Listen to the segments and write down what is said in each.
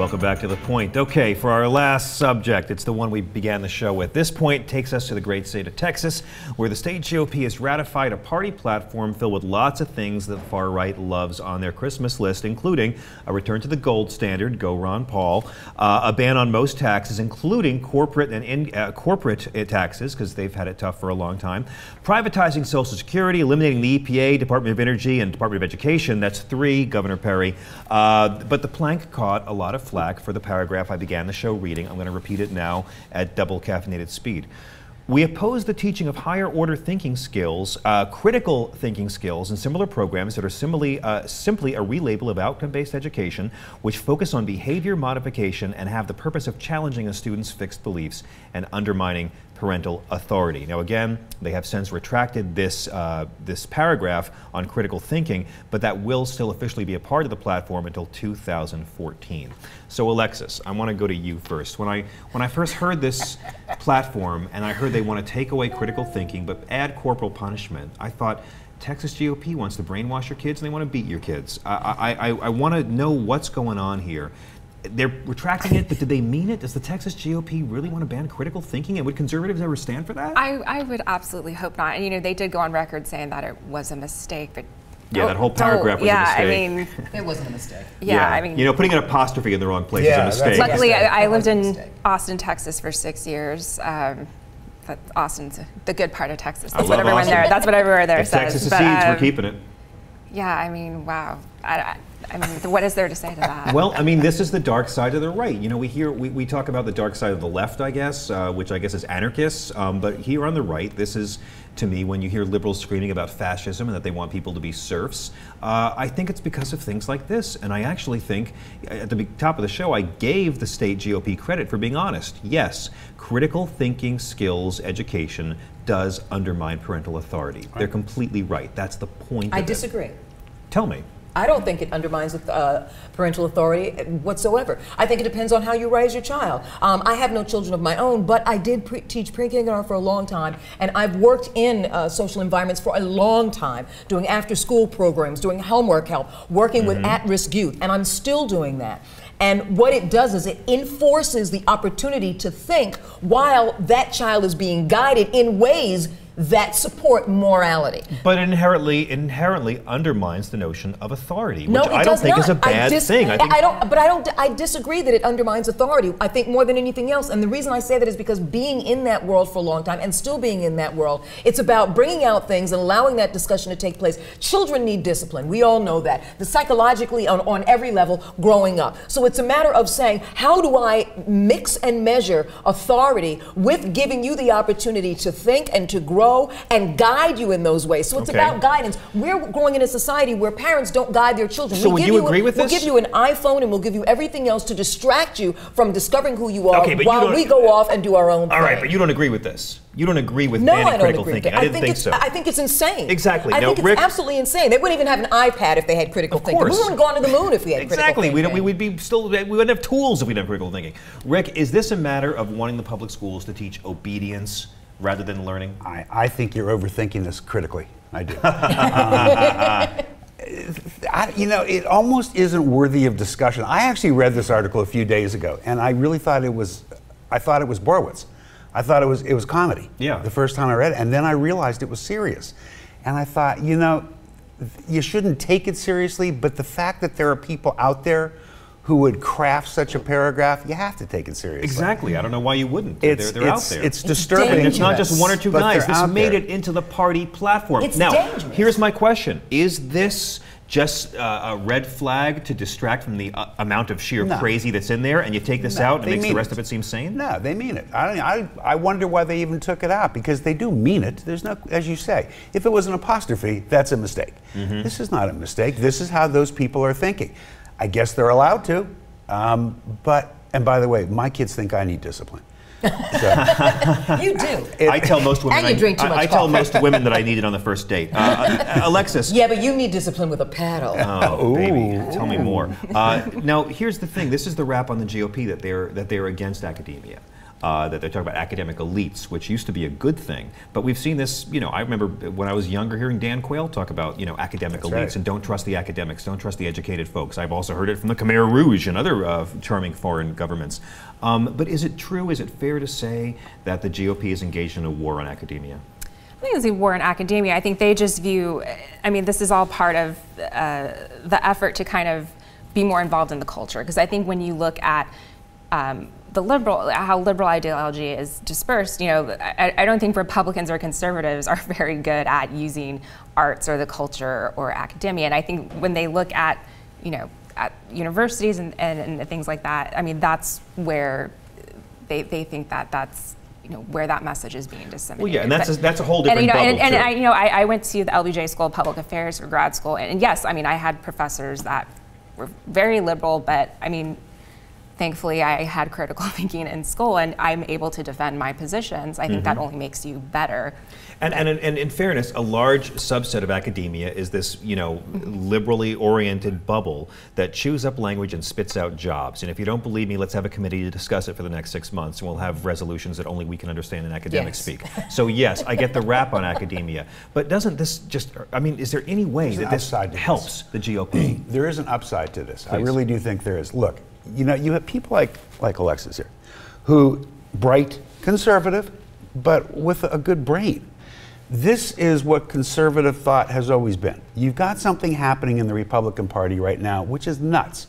Welcome back to The Point. Okay, for our last subject, it's the one we began the show with. This point takes us to the great state of Texas, where the state GOP has ratified a party platform filled with lots of things that the far right loves on their Christmas list, including a return to the gold standard, go Ron Paul, a ban on most taxes, including corporate taxes, because they've had it tough for a long time, privatizing Social Security, eliminating the EPA, Department of Energy, and Department of Education. That's 3, Governor Perry. But the plank caught a lot of flack for the paragraph I began the show reading. I'm going to repeat it now at double caffeinated speed. We oppose the teaching of higher order thinking skills, critical thinking skills, and similar programs that are simply a relabel of outcome-based education, which focus on behavior modification and have the purpose of challenging a student's fixed beliefs and undermining parental authority. Now again, they have since retracted this paragraph on critical thinking, but that will still officially be a part of the platform until 2014. So Alexis, I want to go to you first. When I first heard this platform and I heard they want to take away critical thinking but add corporal punishment, I thought, Texas GOP wants to brainwash your kids and they want to beat your kids. I want to know what's going on here. They're retracting it, but did they mean it? Does the Texas GOP really want to ban critical thinking? And would conservatives ever stand for that? I would absolutely hope not. And, you know, they did go on record saying that it was a mistake, but yeah, that whole paragraph was a mistake. I mean, it wasn't a mistake. Yeah, I mean, you know, putting an apostrophe in the wrong place is a mistake. Luckily, I lived in Austin, Texas for 6 years. But Austin's the good part of Texas. That's what everyone there. That's what everywhere there says. Texas secedes, we're keeping it. Yeah, I mean, wow. I mean, what is there to say to that? Well, I mean, this is the dark side of the right. You know, we talk about the dark side of the left, I guess, which I guess is anarchists. But here on the right, this is, to me, when you hear liberals screaming about fascism and that they want people to be serfs, I think it's because of things like this. And I actually think, at the top of the show, I gave the state GOP credit for being honest. Yes, critical thinking skills education does undermine parental authority. They're completely right. That's the point. I disagree. Tell me. I don't think it undermines parental authority whatsoever. I think it depends on how you raise your child. I have no children of my own, but I did teach pre-kindergarten for a long time, and I've worked in social environments for a long time, doing after-school programs, doing homework help, working with at-risk youth, and I'm still doing that. And what it does is it enforces the opportunity to think while that child is being guided in ways that support morality. But it inherently undermines the notion of authority, which I don't think is a bad thing. I disagree that it undermines authority. I think more than anything else, and the reason I say that is because being in that world for a long time and still being in that world, it's about bringing out things and allowing that discussion to take place. Children need discipline. We all know that. Psychologically, on every level, growing up. So it's a matter of saying, how do I mix and measure authority with giving you the opportunity to think and to grow and guide you in those ways. So it's about guidance. We're growing in a society where parents don't guide their children. So would you agree with this? We'll give you an iPhone and we'll give you everything else to distract you from discovering who you are while we go off and do our own thing. All right, but you don't agree with this. You don't agree with banning critical thinking. I didn't think so. I think it's insane. Exactly. I think it's absolutely insane. They wouldn't even have an iPad if they had critical thinking. We wouldn't have gone to the moon if we had critical thinking. We wouldn't have tools if we didn't have critical thinking. Rick, is this a matter of wanting the public schools to teach obedience rather than learning? I think you're overthinking this critically. I do. You know, it almost isn't worthy of discussion. I actually read this article a few days ago, and I really thought it was, Borowitz. I thought it was comedy. Yeah. The first time I read it, and then I realized it was serious, and I thought, you know, you shouldn't take it seriously, but the fact that there are people out there who would craft such a paragraph, you have to take it seriously. Exactly. I don't know why you wouldn't. They're out there. It's disturbing. And it's not just one or two guys. This made it into the party platform. It's now, dangerous. Here's my question. Is this just a red flag to distract from the amount of sheer crazy that's in there, and you take this out and it makes the rest of it seem sane? No, they mean it. I wonder why they even took it out, because they do mean it. There's no, as you say, if it was an apostrophe, that's a mistake. This is not a mistake. This is how those people are thinking. I guess they're allowed to, and by the way, my kids think I need discipline. So, you do. I tell most women. And you drink too much I tell most women that I need it on the first date. Alexis. Yeah, but you need discipline with a paddle. Oh, baby, tell me more. Now, here's the thing. This is the rap on the GOP that they're against academia. that they're talking about academic elites, which used to be a good thing. But we've seen this, you know, I remember when I was younger hearing Dan Quayle talk about, you know, academic elites and don't trust the academics, don't trust the educated folks. I've also heard it from the Khmer Rouge and other charming foreign governments. But is it true, is it fair to say that the GOP is engaged in a war on academia? I think it's a war in academia. I think they just view, I mean, this is all part of the effort to kind of be more involved in the culture. Because I think when you look at how liberal ideology is dispersed, you know, I don't think Republicans or conservatives are very good at using arts or the culture or academia. And I think when they look at, you know, at universities and things like that, I mean, that's where they think that that's, you know, where that message is being disseminated. Well, yeah, and that's a whole different bubble, and I, you know, I went to the LBJ School of Public Affairs for grad school, and yes, I mean, I had professors that were very liberal, but I mean, thankfully, I had critical thinking in school, and I'm able to defend my positions. I think that only makes you better. And in fairness, a large subset of academia is this, you know, liberally oriented bubble that chews up language and spits out jobs. And if you don't believe me, let's have a committee to discuss it for the next 6 months, and we'll have resolutions that only we can understand in academic speak. So yes, I get the rap on academia, but doesn't this just, I mean, is there any way that this helps the GOP? There is an upside to this. Please. I really do think there is. Look, you know, you have people like Alexis here, who bright, conservative, but with a good brain. This is what conservative thought has always been. You've got something happening in the Republican Party right now, which is nuts.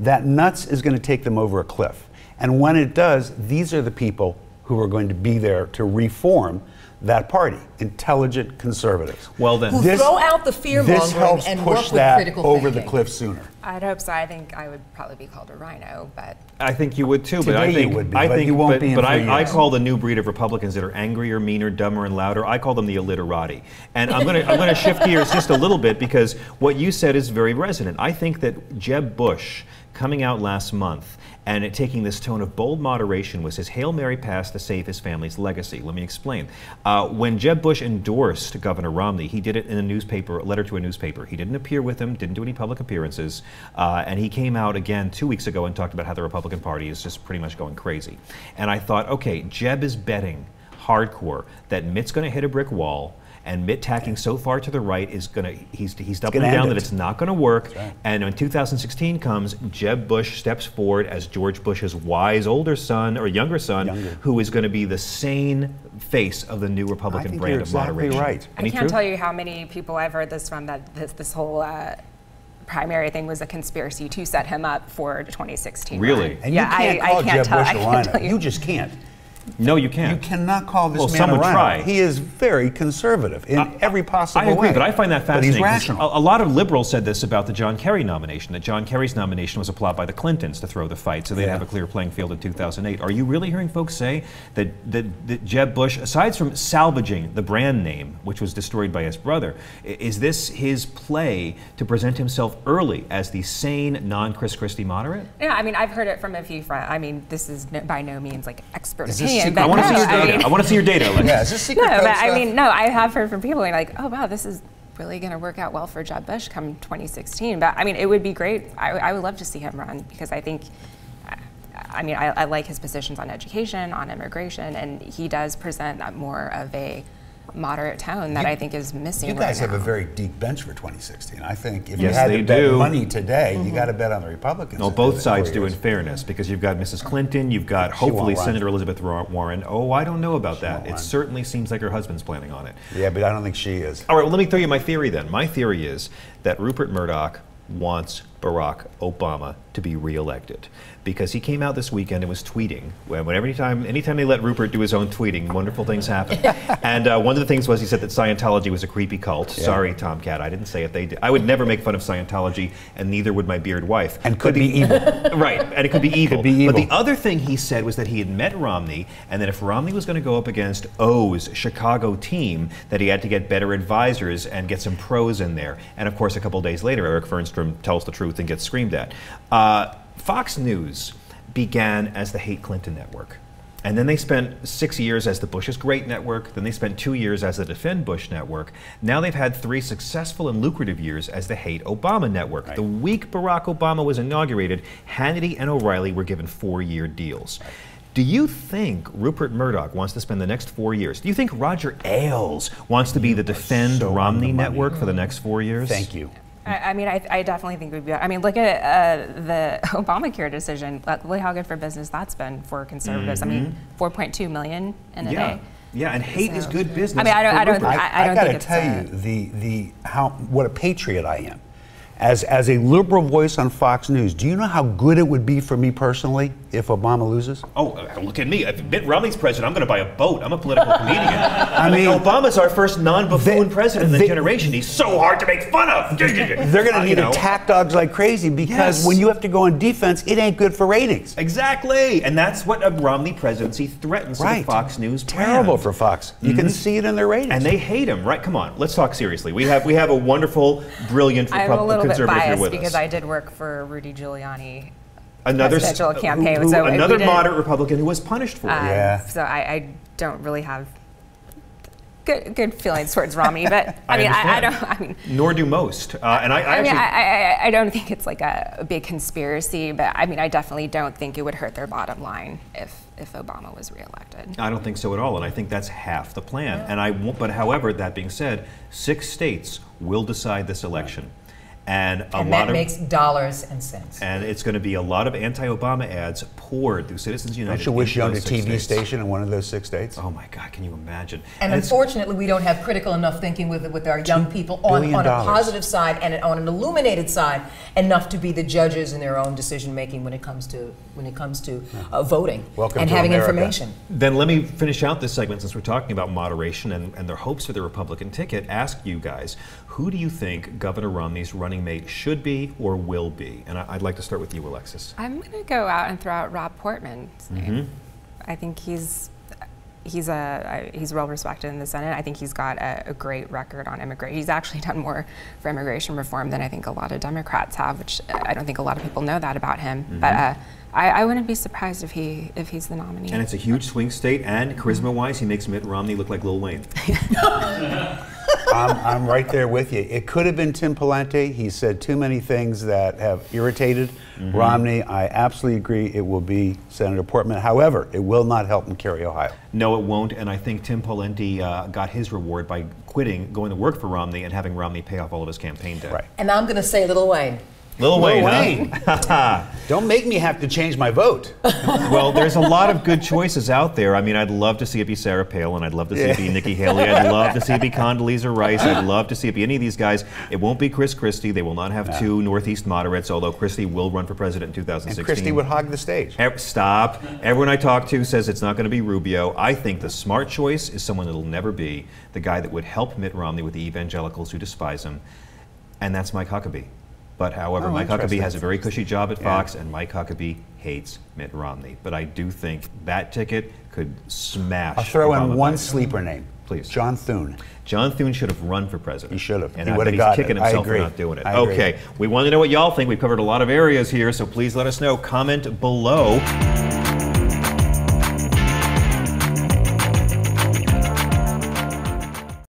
That nuts is going to take them over a cliff. And when it does, these are the people who are going to be there to reform that party, intelligent conservatives. Well then, who throw out the fear-mongering and work with critical thinking. Over the cliff sooner. I'd hope so. I think I would probably be called a rhino, but I think you would too. Today but I think you would be, but you won't be in 3 years. I call the new breed of Republicans that are angrier, meaner, dumber, and louder. I call them the illiterati. And I'm gonna shift gears just a little bit, because what you said is very resonant. I think that Jeb Bush coming out last month and taking this tone of bold moderation was his Hail Mary pass to save his family's legacy. Let me explain. When Jeb Bush endorsed Governor Romney, he did it in a letter to a newspaper. He didn't appear with him, didn't do any public appearances, and he came out again 2 weeks ago and talked about how the Republican Party is just pretty much going crazy. And I thought, okay, Jeb is betting hardcore that Mitt's going to hit a brick wall, and Mitt tacking so far to the right is he's doubling down that it's not going to work. Right. And when 2016 comes, Jeb Bush steps forward as George Bush's wise older son or younger son, who is going to be the sane face of the new Republican brand of moderation. Right. I can't tell you how many people I've heard this from, that this whole primary thing was a conspiracy to set him up for 2016. Really? Run. And you can't call Jeb Bush a rhino. You just can't. No, you can't. You cannot call this man some a would rhino. try. He is very conservative in every possible way. I agree, but I find that fascinating. But he's rational. A lot of liberals said this about the John Kerry nomination, that John Kerry's nomination was a plot by the Clintons to throw the fight so they'd have a clear playing field in 2008. Are you really hearing folks say that Jeb Bush, aside from salvaging the brand name, which was destroyed by his brother, is this his play to present himself early as the sane, non-Chris Christie moderate? Yeah, I mean, I've heard it from a few friends. I mean, this is by no means like expert opinion. I want to see your data. I want to see your data. Yeah, is this secret no, but stuff? I mean, no, I have heard from people like, oh wow, this is really going to work out well for Jeb Bush come 2016. But I mean, it would be great. I would love to see him run, because I think, I mean, I like his positions on education, on immigration, and he does present that more of a moderate tone that I think is missing. You guys right have now. a very deep bench for 2016. I think if you had to bet money today, you got to bet on the Republicans. No, both sides do, in fairness, because you've got Mrs. Clinton, you've got hopefully Senator Elizabeth Warren. Oh, I don't know about that. It certainly seems like her husband's planning on it. Yeah, but I don't think she is. All right, well, let me throw you my theory then. My theory is that Rupert Murdoch wants Barack Obama to be reelected, because he came out this weekend and was tweeting. Anytime they let Rupert do his own tweeting, wonderful things happen. And one of the things was, he said that Scientology was a creepy cult. Yeah. Sorry, Tomcat, I didn't say it. They did. I would never make fun of Scientology, and neither would my beard wife. And could be evil. Right, and it could be evil. Could be evil. But the other thing he said was that he had met Romney, and that if Romney was going to go up against O's Chicago team, that he had to get better advisors and get some pros in there. And of course, a couple days later, Eric Fernstrom tells the truth and gets screamed at. Fox News began as the Hate Clinton Network. And then they spent 6 years as the Bush is Great Network. Then they spent 2 years as the Defend Bush Network. Now they've had 3 successful and lucrative years as the Hate Obama Network. Right. The week Barack Obama was inaugurated, Hannity and O'Reilly were given 4-year deals. Do you think Rupert Murdoch wants to spend the next 4 years? Do you think Roger Ailes wants to be the Defend Romney network for the next 4 years? Thank you. I mean, I definitely think we'd be. I mean, look at the Obamacare decision. Look how good for business that's been for conservatives. I mean, 4.2 million in a day. Yeah, and hate is good business. I mean, I don't gotta think it's tell you what a patriot I am. As a liberal voice on Fox News, do you know how good it would be for me personally if Obama loses? Oh, look at me. If Mitt Romney's president, I'm going to buy a boat. I'm a political comedian. I mean, Obama's our first non-buffoon president in the generation. He's so hard to make fun of. They're going to need attack dogs like crazy because when you have to go on defense, it ain't good for ratings. Exactly. And that's what a Romney presidency threatens to the Fox News brand. Terrible for Fox. You can see it in their ratings. And they hate him, right? Come on, let's talk seriously. We have a wonderful, brilliant conservative here with us. Because I did work for Rudy Giuliani. Another presidential campaign. Another moderate Republican who was punished for it. So I don't really have good feelings towards Romney, but I mean, nor do most. And I don't think it's like a big conspiracy, but I mean, I definitely don't think it would hurt their bottom line if Obama was reelected. I don't think so at all, and I think that's half the plan. And but however, that being said, 6 states will decide this election. And that makes dollars and cents. And it's going to be a lot of anti-Obama ads poured through Citizens United. Don't you wish you owned a TV station in one of those 6 states? Oh my God, can you imagine? And unfortunately, we don't have critical enough thinking with our young people on a positive side and on an illuminated side enough to be the judges in their own decision making when it comes to voting and having information. Then let me finish out this segment, since we're talking about moderation and their hopes for the Republican ticket. Ask you guys, who do you think Governor Romney's running mate should be or will be? And I'd like to start with you, Alexis. I'm going to go out and throw out Rob Portman's name. I think he's well respected in the Senate. I think he's got a great record on immigration. He's actually done more for immigration reform than I think a lot of Democrats have, which I don't think a lot of people know that about him. But I wouldn't be surprised if he's the nominee. And it's a huge swing state, and charisma-wise, he makes Mitt Romney look like Lil Wayne. I'm right there with you. It could have been Tim Pawlenty. He said too many things that have irritated Romney. I absolutely agree it will be Senator Portman. However, it will not help him carry Ohio. No, it won't. And I think Tim Pawlenty got his reward by quitting, going to work for Romney, and having Romney pay off all of his campaign debt. Right. And I'm going to say Lil Wayne. Lil Wayne. Don't make me have to change my vote. Well, there's a lot of good choices out there. I mean, I'd love to see it be Sarah Palin. I'd love to see it be Nikki Haley. I'd love to see it be Condoleezza Rice. I'd love to see it be any of these guys. It won't be Chris Christie. They will not have 2 Northeast moderates, although Christie will run for president in 2016. And Christie would hog the stage. Stop. Everyone I talk to says it's not going to be Rubio. I think the smart choice is someone that'll never be the guy that would help Mitt Romney with the evangelicals who despise him, and that's Mike Huckabee. But however, Mike Huckabee has a very cushy job at Fox, and Mike Huckabee hates Mitt Romney. But I do think that ticket could smash. I'll throw Obama in one sleeper name. Please. John Thune. John Thune should have run for president. He should have. And he I would bet have got he's kicking himself for not doing it. Okay, we want to know what y'all think. We've covered a lot of areas here, so please let us know. Comment below.